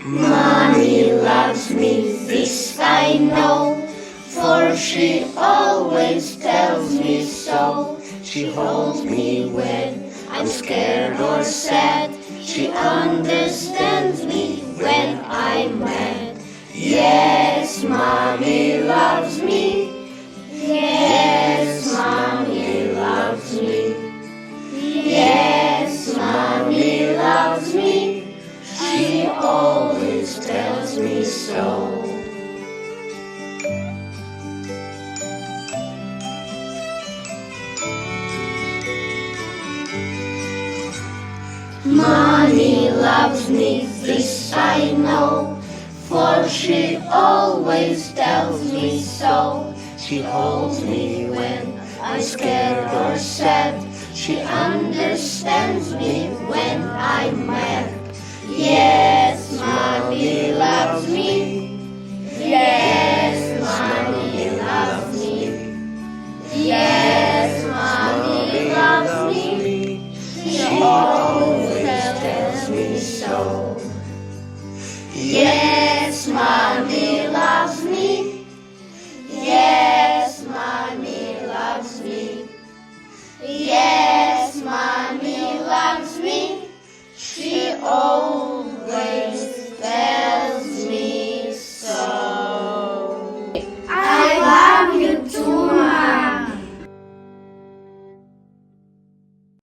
Mommy loves me, this I know, for she always tells me so. She holds me when I'm scared or sad. She understands me when I'm mad. Yes, Mommy loves me. Yes, Mommy loves me. Yes, Mommy loves me. She always tells me so. Mommy loves me, this I know, for she always tells me so. She holds me when I'm scared or sad. She understands me when I'm mad.